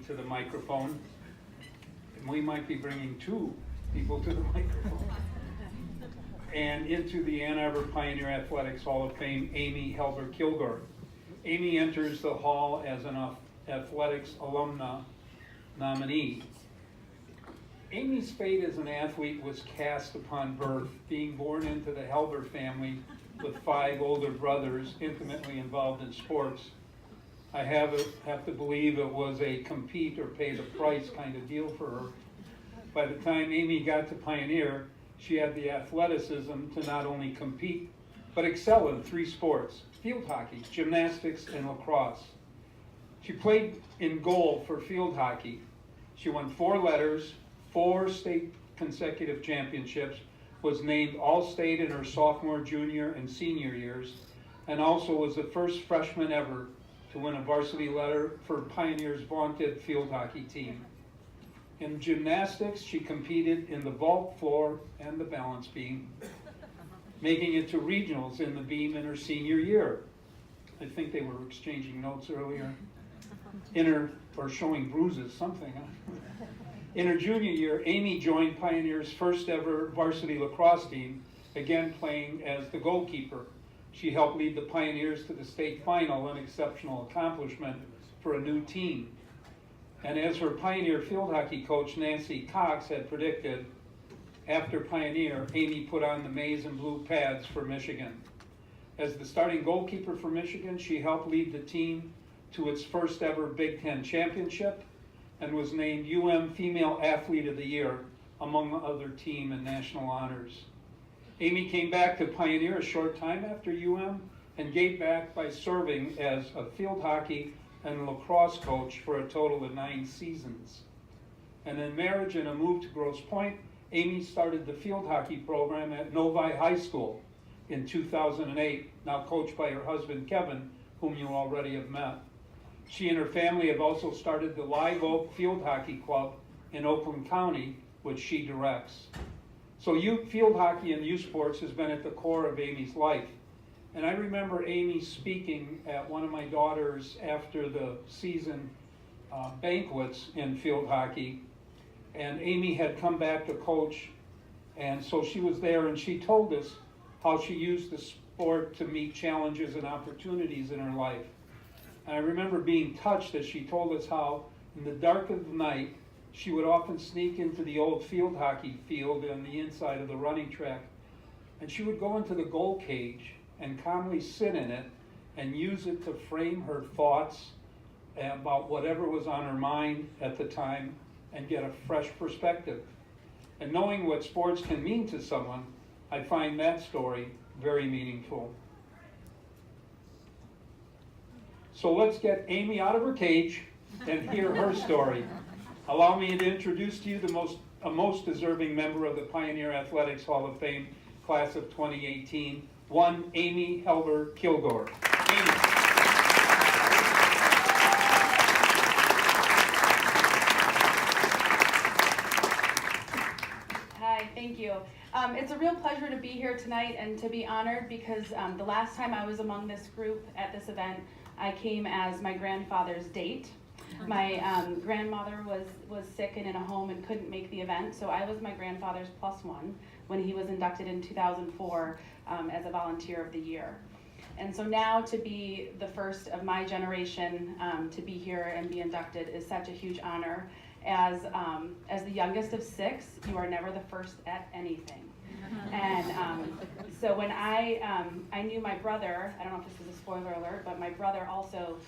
to the microphone. And we might be bringing two people to the microphone. And into the Ann Arbor Pioneer Athletics Hall of Fame, Amy Helber Kilgore. Amy enters the hall as an athletics alumna nominee. Amy's fate as an athlete was cast upon birth, being born into the Helber family with 5 older brothers intimately involved in sports. I have to believe it was a compete or pay the price kind of deal for her. By the time Amy got to Pioneer, she had the athleticism to not only compete, but excel in 3 sports: field hockey, gymnastics, and lacrosse. She played in goal for field hockey. She won 4 letters, 4 state consecutive championships, was named All-State in her sophomore, junior, and senior years, and also was the first freshman ever to win a varsity letter for Pioneer's vaunted field hockey team. In gymnastics, she competed in the vault floor and the balance beam, making it to regionals in the beam in her senior year. I think they were exchanging notes earlier. Or showing bruises, something. Huh? In her junior year, Amy joined Pioneer's first ever varsity lacrosse team, again playing as the goalkeeper. She helped lead the Pioneers to the state final, an exceptional accomplishment for a new team. And as her Pioneer field hockey coach, Nancy Cox, had predicted, after Pioneer, Amy put on the maize and blue pads for Michigan. As the starting goalkeeper for Michigan, she helped lead the team to its first ever Big Ten championship and was named UM Female Athlete of the Year, among other team and national honors. Amy came back to Pioneer a short time after UM and gave back by serving as a field hockey and lacrosse coach for a total of 9 seasons. And in marriage and a move to Grosse Pointe, Amy started the field hockey program at Novi High School in 2008, now coached by her husband Kevin, whom you already have met. She and her family have also started the Live Oak Field Hockey Club in Oakland County, which she directs. So field hockey and youth sports has been at the core of Amy's life. And I remember Amy speaking at one of my daughters after the season banquets in field hockey. And Amy had come back to coach, and so she was there, and she told us how she used the sport to meet challenges and opportunities in her life. And I remember being touched as she told us how, in the dark of the night, she would often sneak into the old field hockey field on the inside of the running track, and she would go into the goal cage and calmly sit in it and use it to frame her thoughts about whatever was on her mind at the time and get a fresh perspective. And knowing what sports can mean to someone, I find that story very meaningful. So let's get Amy out of her cage and hear her story. Allow me to introduce to you a most deserving member of the Pioneer Athletics Hall of Fame class of 2018, one Amy Helber Kilgore. Amy. Hi, thank you. It's a real pleasure to be here tonight and to be honored because the last time I was among this group at this event, I came as my grandfather's date. My grandmother was sick and in a home and couldn't make the event, so I was my grandfather's +1 when he was inducted in 2004 as a Volunteer of the Year. And so now to be the first of my generation to be here and be inducted is such a huge honor. As the youngest of 6, you are never the first at anything. And so when I knew my brother, I don't know if this is a spoiler alert, but my brother also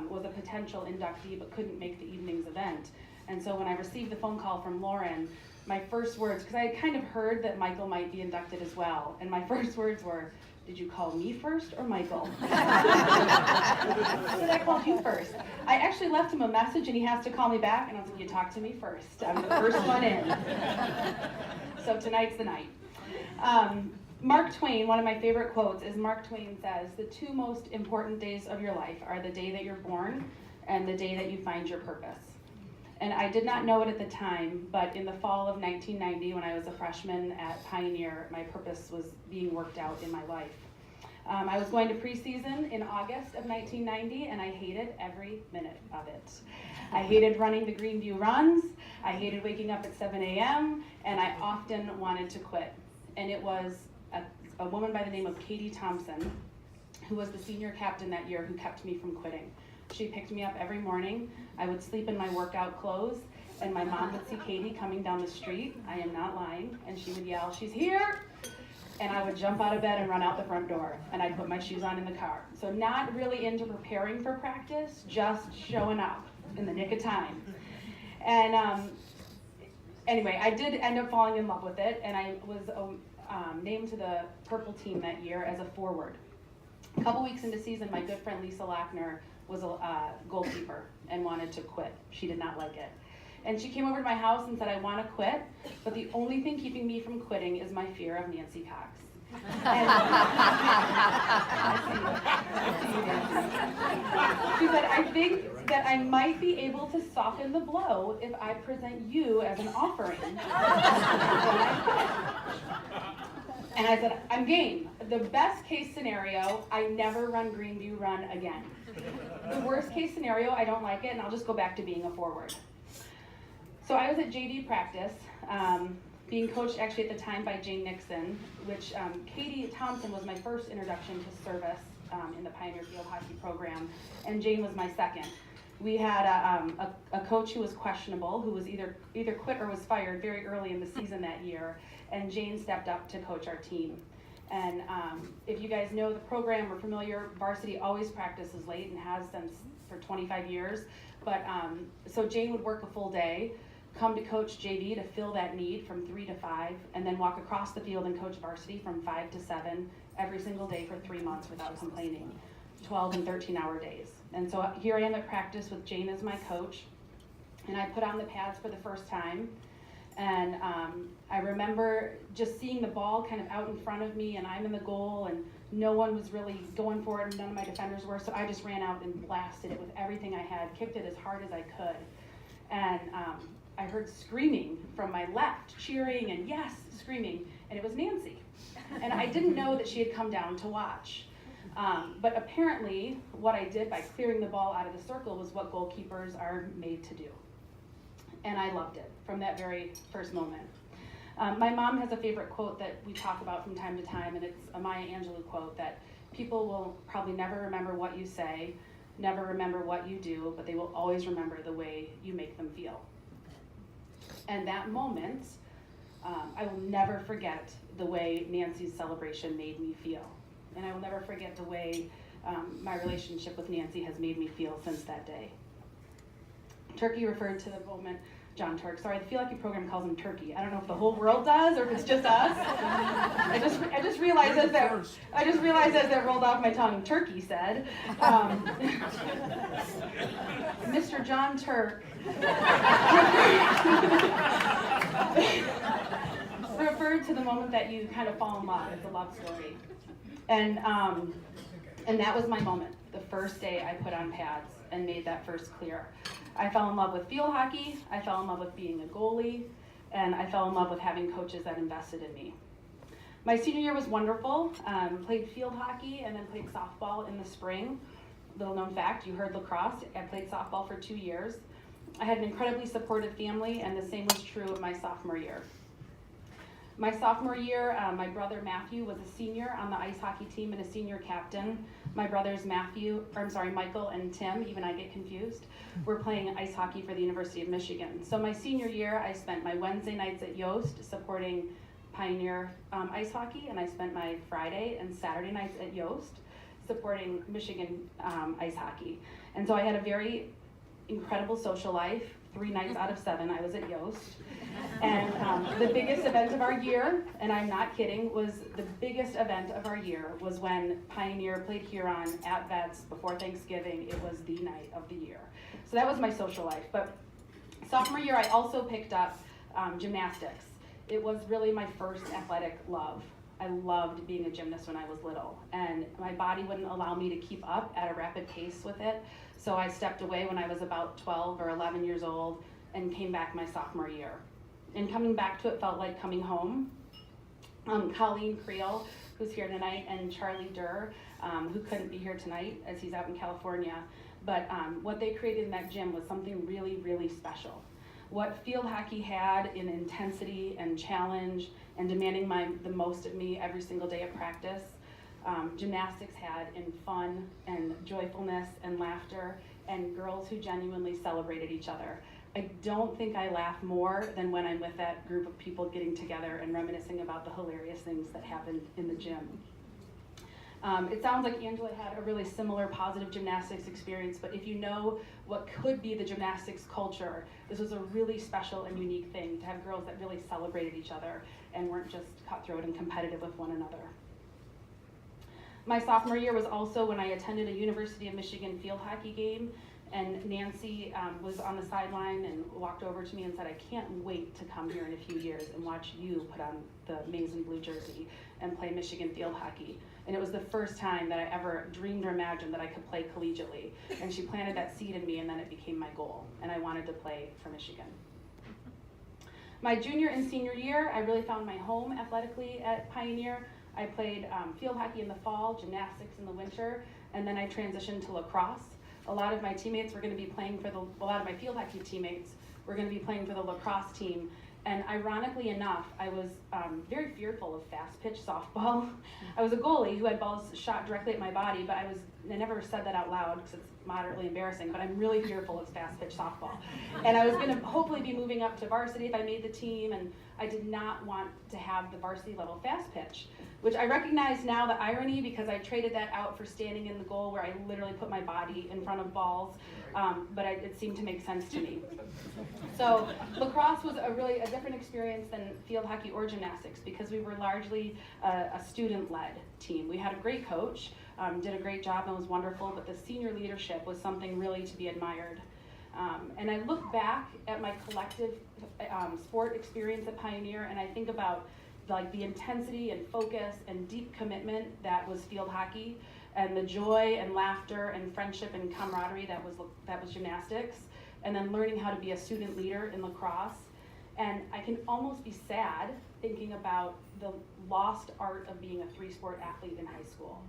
was a potential inductee but couldn't make the evening's event. And so when I received the phone call from Lauren, my first words, because I had kind of heard that Michael might be inducted as well, and my first words were, "Did you call me first or Michael?" I said, "I called you first." I actually left him a message and he has to call me back, and I was like, "You talked to me first. I'm the first one in." So tonight's the night. Mark Twain, one of my favorite quotes is Mark Twain says, "The 2 most important days of your life are the day that you're born and the day that you find your purpose." And I did not know it at the time, but in the fall of 1990, when I was a freshman at Pioneer, my purpose was being worked out in my life. I was going to preseason in August of 1990, and I hated every minute of it. I hated running the Greenview runs, I hated waking up at 7 a.m., and I often wanted to quit. And it was a woman by the name of Katie Thompson, who was the senior captain that year, who kept me from quitting. She picked me up every morning. I would sleep in my workout clothes, and my mom would see Katie coming down the street, I am not lying, and she would yell, "She's here!" And I would jump out of bed and run out the front door, and I'd put my shoes on in the car. So not really into preparing for practice, just showing up in the nick of time. And anyway, I did end up falling in love with it, and I was named to the purple team that year as a forward. A couple weeks into season, my good friend Lisa Lackner was a goalkeeper and wanted to quit. She did not like it. And she came over to my house and said, "I want to quit, but the only thing keeping me from quitting is my fear of Nancy Cox." And she said, "I think that I might be able to soften the blow if I present you as an offering." And I said, "I'm game. The best case scenario, I never run Greenview Run again. The worst case scenario, I don't like it, and I'll just go back to being a forward." So I was at JV practice, being coached actually at the time by Jane Nixon, which Katie Thompson was my first introduction to service in the Pioneer Field Hockey program, and Jane was my second. We had a coach who was questionable, who was either quit or was fired very early in the season that year, and Jane stepped up to coach our team. And if you guys know the program or familiar, varsity always practices late and has since for 25 years. But so Jane would work a full day, come to coach JV to fill that need from 3 to 5, and then walk across the field and coach varsity from 5 to 7 every single day for 3 months without complaining, 12 and 13-hour days. And so here I am at practice with Jane as my coach, and I put on the pads for the first time. And I remember just seeing the ball kind of out in front of me, and I'm in the goal, and no one was really going for it, and none of my defenders were, so I just ran out and blasted it with everything I had, kicked it as hard as I could. And I heard screaming from my left, cheering and yes, screaming, and it was Nancy. And I didn't know that she had come down to watch. But apparently, what I did by clearing the ball out of the circle was what goalkeepers are made to do. And I loved it from that very first moment. My mom has a favorite quote that we talk about from time to time, and it's a Maya Angelou quote that people will probably never remember what you say, never remember what you do, but they will always remember the way you make them feel. And that moment, I will never forget the way Nancy's celebration made me feel. And I will never forget the way my relationship with Nancy has made me feel since that day. Turkey referred to the moment, John Turk. Sorry, the Feel Lucky program calls him Turkey. I don't know if the whole world does or if it's just us. I just realized as that rolled off my tongue, Turkey said. Mr. John Turk referred to the moment that you kind of fall in love. It's a love story. And that was my moment, the first day I put on pads and made that first clear. I fell in love with field hockey, I fell in love with being a goalie, and I fell in love with having coaches that invested in me. My senior year was wonderful. Played field hockey and then played softball in the spring. Little known fact, you heard lacrosse. I played softball for 2 years. I had an incredibly supportive family, and the same was true of my sophomore year. My sophomore year, my brother Matthew was a senior on the ice hockey team and a senior captain. My brothers Michael and Tim, even I get confused, were playing ice hockey for the University of Michigan. So my senior year, I spent my Wednesday nights at Yost supporting Pioneer ice hockey, and I spent my Friday and Saturday nights at Yost supporting Michigan ice hockey. And so I had a very incredible social life. 3 nights out of 7 I was at Yost. And the biggest event of our year, and I'm not kidding, was when Pioneer played Huron at Vets before Thanksgiving. It was the night of the year. So that was my social life. But sophomore year, I also picked up gymnastics. It was really my first athletic love. I loved being a gymnast when I was little, and my body wouldn't allow me to keep up at a rapid pace with it. So I stepped away when I was about 12 or 11 years old and came back my sophomore year. And coming back to it felt like coming home. Colleen Creel, who's here tonight, and Charlie Durr, who couldn't be here tonight as he's out in California. But what they created in that gym was something really, really special. What field hockey had in intensity and challenge and demanding the most of me every single day of practice, gymnastics had in fun and joyfulness and laughter and girls who genuinely celebrated each other. I don't think I laugh more than when I'm with that group of people getting together and reminiscing about the hilarious things that happened in the gym. It sounds like Angela had a really similar positive gymnastics experience, but if you know what could be the gymnastics culture, this was a really special and unique thing to have girls that really celebrated each other and weren't just cutthroat and competitive with one another. My sophomore year was also when I attended a University of Michigan field hockey game, and Nancy was on the sideline and walked over to me and said, "I can't wait to come here in a few years and watch you put on the maize and blue jersey and play Michigan field hockey." And it was the first time that I ever dreamed or imagined that I could play collegiately. And she planted that seed in me, and then it became my goal, and I wanted to play for Michigan. My junior and senior year, I really found my home athletically at Pioneer. I played field hockey in the fall, gymnastics in the winter, and then I transitioned to lacrosse. A lot of my teammates were going to be playing for a lot of my field hockey teammates were going to be playing for the lacrosse team. And ironically enough, I was very fearful of fast pitch softball. I was a goalie who had balls shot directly at my body, but I never said that out loud because it's moderately embarrassing, but I'm really fearful of fast pitch softball. And I was going to hopefully be moving up to varsity if I made the team, and I did not want to have the varsity level fast pitch, which I recognize now the irony because I traded that out for standing in the goal where I literally put my body in front of balls, but it seemed to make sense to me. So lacrosse was a different experience than field hockey or gymnastics because we were largely a student-led team. We had a great coach, did a great job and was wonderful, but the senior leadership was something really to be admired. And I look back at my collective sport experience at Pioneer, and I think about the intensity and focus and deep commitment that was field hockey, and the joy and laughter and friendship and camaraderie that was gymnastics, and then learning how to be a student leader in lacrosse. And I can almost be sad thinking about the lost art of being a three-sport athlete in high school,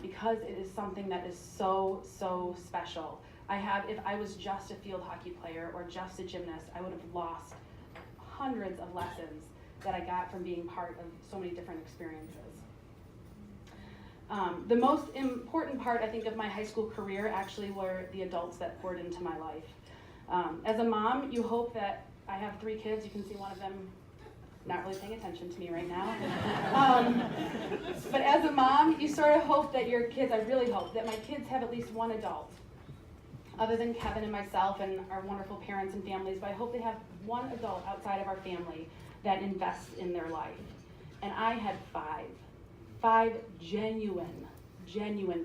because it is something that is so, so special. If I was just a field hockey player or just a gymnast, I would have lost hundreds of lessons that I got from being part of so many different experiences. The most important part, I think, of my high school career actually were the adults that poured into my life. As a mom, you hope that I have 3 kids. You can see one of them not really paying attention to me right now. But as a mom, you sort of hope that your kids, I really hope that my kids have at least one adult, other than Kevin and myself and our wonderful parents and families, but I hope they have one adult outside of our family that invests in their life. And I had 5 genuine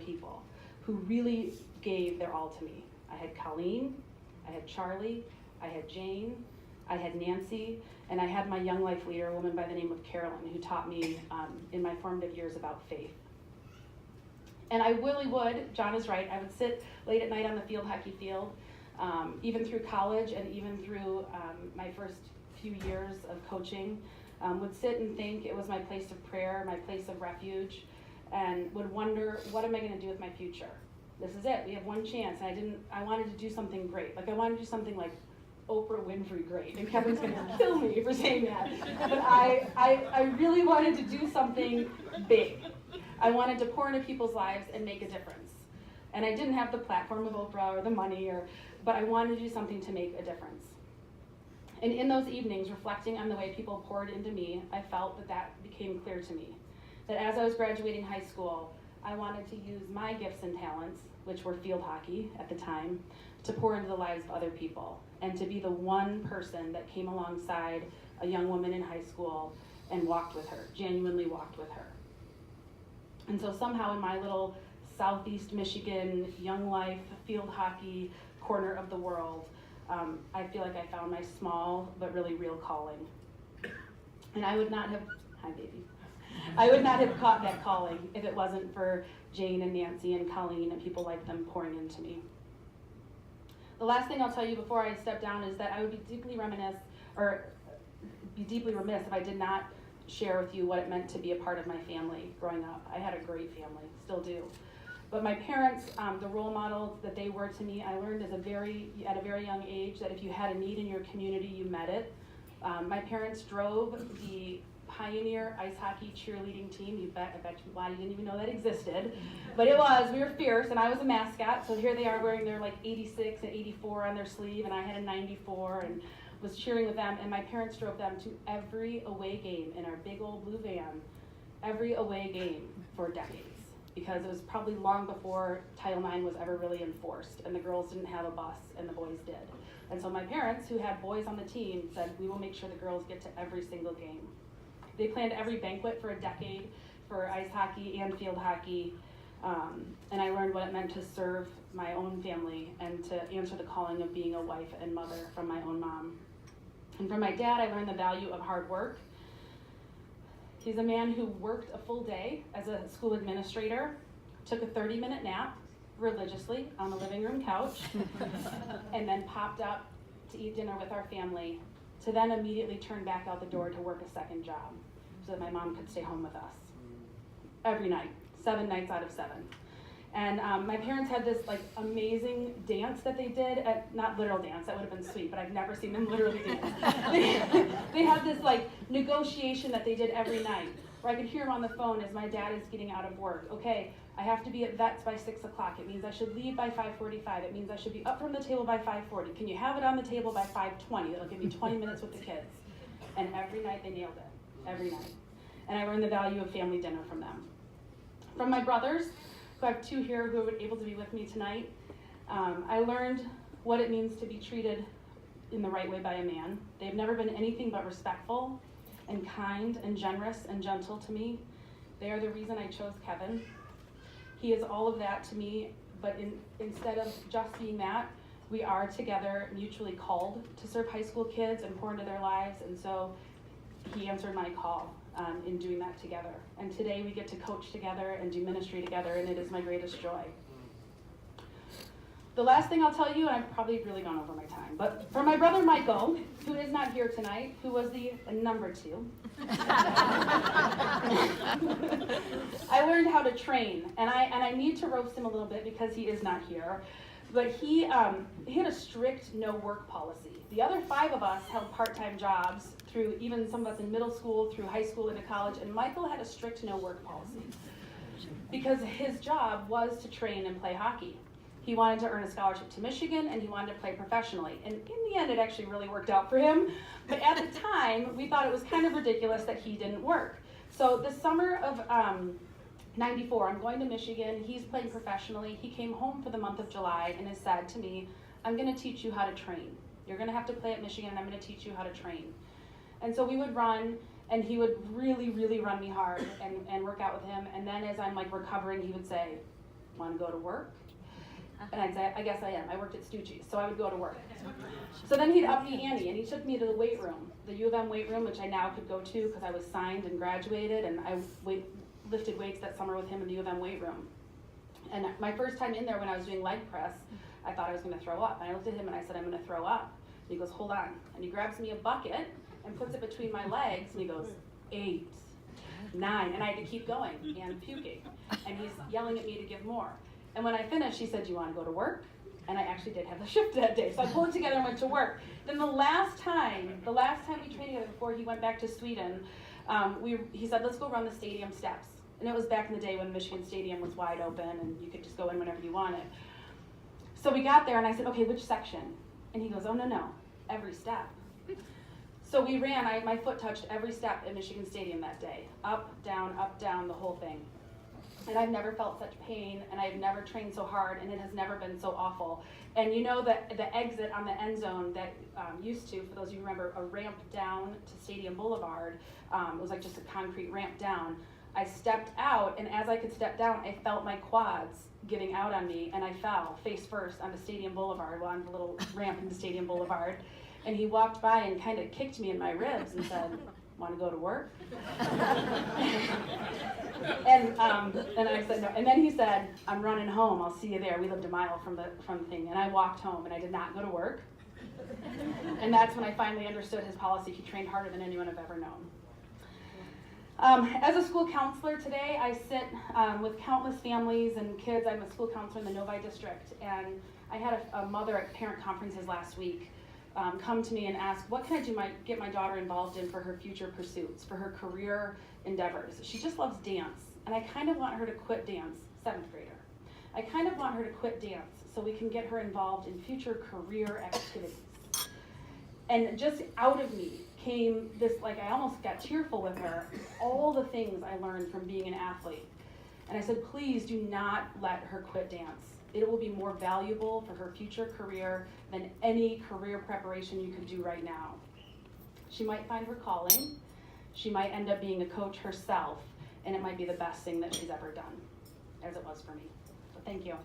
people who really gave their all to me. I had Colleen, I had Charlie, I had Jane, I had Nancy, and I had my young life leader, a woman by the name of Carolyn, who taught me in my formative years about faith. And I really would, John is right, I would sit late at night on the field hockey field, even through college and even through my first few years of coaching, would sit and think it was my place of prayer, my place of refuge, and would wonder, what am I going to do with my future? This is it, we have one chance, and I wanted to do something great. I wanted to do something like Oprah Winfrey great, and Kevin's going to kill me for saying that. But I really wanted to do something big. I wanted to pour into people's lives and make a difference. And I didn't have the platform of Oprah or the money, but I wanted to do something to make a difference. And in those evenings, reflecting on the way people poured into me, I felt that became clear to me. That as I was graduating high school, I wanted to use my gifts and talents, which were field hockey at the time, to pour into the lives of other people, and to be the one person that came alongside a young woman in high school and walked with her, genuinely walked with her. And so somehow in my little Southeast Michigan young life field hockey corner of the world, I feel like I found my small but really real calling. And I would not have, hi baby, I would not have caught that calling if it wasn't for Jane and Nancy and Colleen and people like them pouring into me. The last thing I'll tell you before I step down is that I would be deeply remiss if I did not share with you what it meant to be a part of my family growing up. I had a great family, still do. But my parents, the role models that they were to me, I learned at a very young age that if you had a need in your community, you met it. My parents drove the Pioneer ice hockey cheerleading team. I bet you why you didn't even know that existed. But it was, we were fierce, and I was a mascot. So here they are wearing their like 86 and 84 on their sleeve, and I had a 94 and was cheering with them. And my parents drove them to every away game in our big old blue van, every away game for decades. Because it was probably long before Title IX was ever really enforced, and the girls didn't have a bus, and the boys did. And so my parents, who had boys on the team, said, we will make sure the girls get to every single game. They planned every banquet for a decade for ice hockey and field hockey, and I learned what it meant to serve my own family and to answer the calling of being a wife and mother from my own mom. And from my dad, I learned the value of hard work. He's a man who worked a full day as a school administrator, took a 30-minute nap religiously on the living room couch, and then popped up to eat dinner with our family, to then immediately turn back out the door to work a second job so that my mom could stay home with us. Every night, 7 nights out of 7. And my parents had this like amazing dance that they did, not literal dance, that would have been sweet, but I've never seen them literally dance. They had this like negotiation that they did every night, where I could hear them on the phone as my dad is getting out of work. Okay, I have to be at Vets by 6 o'clock. It means I should leave by 5:45. It means I should be up from the table by 5:40. Can you have it on the table by 5:20? It'll give me 20 minutes with the kids. And every night they nailed it, every night. And I learned the value of family dinner from them. From my brothers, who I have 2 here who are able to be with me tonight, I learned what it means to be treated in the right way by a man. They've never been anything but respectful and kind and generous and gentle to me. They are the reason I chose Kevin. He is all of that to me, but instead of just being that, we are together mutually called to serve high school kids and pour into their lives, and so he answered my call in doing that together. And today we get to coach together and do ministry together, and it is my greatest joy. The last thing I'll tell you, and I've probably really gone over my time, but for my brother Michael, who is not here tonight, who was the number 2, I learned how to train, and I need to roast him a little bit because he is not here, but he had a strict no work policy. The other 5 of us held part-time jobs through even some of us in middle school, through high school, into college, and Michael had a strict no work policy because his job was to train and play hockey. He wanted to earn a scholarship to Michigan, and he wanted to play professionally. And in the end, it actually really worked out for him. But at the time, we thought it was kind of ridiculous that he didn't work. So the summer of '94, I'm going to Michigan. He's playing professionally. He came home for the month of July and has said to me, I'm going to teach you how to train. You're going to have to play at Michigan, and I'm going to teach you how to train. And so we would run, and he would really, really run me hard and work out with him. And then as I'm like recovering, he would say, want to go to work? And I'd say, I guess I am. I worked at Stucci's, so I would go to work. So then he'd up the ante, and he took me to the weight room, the U of M weight room, which I now could go to because I was signed and graduated, and I lifted weights that summer with him in the U of M weight room. And my first time in there when I was doing leg press, I thought I was going to throw up. And I looked at him and I said, I'm going to throw up. And he goes, hold on. And he grabs me a bucket and puts it between my legs, and he goes, 8, 9. And I had to keep going and puking. And he's yelling at me to give more. And when I finished, he said, do you want to go to work? And I actually did have a shift that day. So I pulled it together and went to work. Then the last time we trained together before he went back to Sweden, he said, let's go run the stadium steps. And it was back in the day when Michigan Stadium was wide open and you could just go in whenever you wanted. So we got there and I said, okay, which section? And he goes, oh, no, every step. So we ran, my foot touched every step at Michigan Stadium that day. Up, down, the whole thing. And I've never felt such pain, and I've never trained so hard, and it has never been so awful. And you know that the exit on the end zone that used to, for those of you who remember, a ramp down to Stadium Boulevard, it was like just a concrete ramp down. I stepped out, and as I could step down, I felt my quads giving out on me, and I fell face first onto Stadium Boulevard, on the little ramp into Stadium Boulevard. And he walked by and kind of kicked me in my ribs and said, want to go to work? And I said no. And then he said, I'm running home. I'll see you there. We lived a mile from the thing. And I walked home, and I did not go to work. And that's when I finally understood his policy. He trained harder than anyone I've ever known. As a school counselor today, I sit with countless families and kids. I'm a school counselor in the Novi district, and I had a mother at parent conferences last week come to me and ask, what can I do get my daughter involved in for her future pursuits, for her career endeavors? She just loves dance, and I kind of want her to quit dance, 7th grader. I kind of want her to quit dance so we can get her involved in future career activities. And just out of me came this, like, I almost got tearful with her, all the things I learned from being an athlete. And I said, please do not let her quit dance. It will be more valuable for her future career than any career preparation you could do right now. She might find her calling. She might end up being a coach herself, and it might be the best thing that she's ever done, as it was for me. So thank you.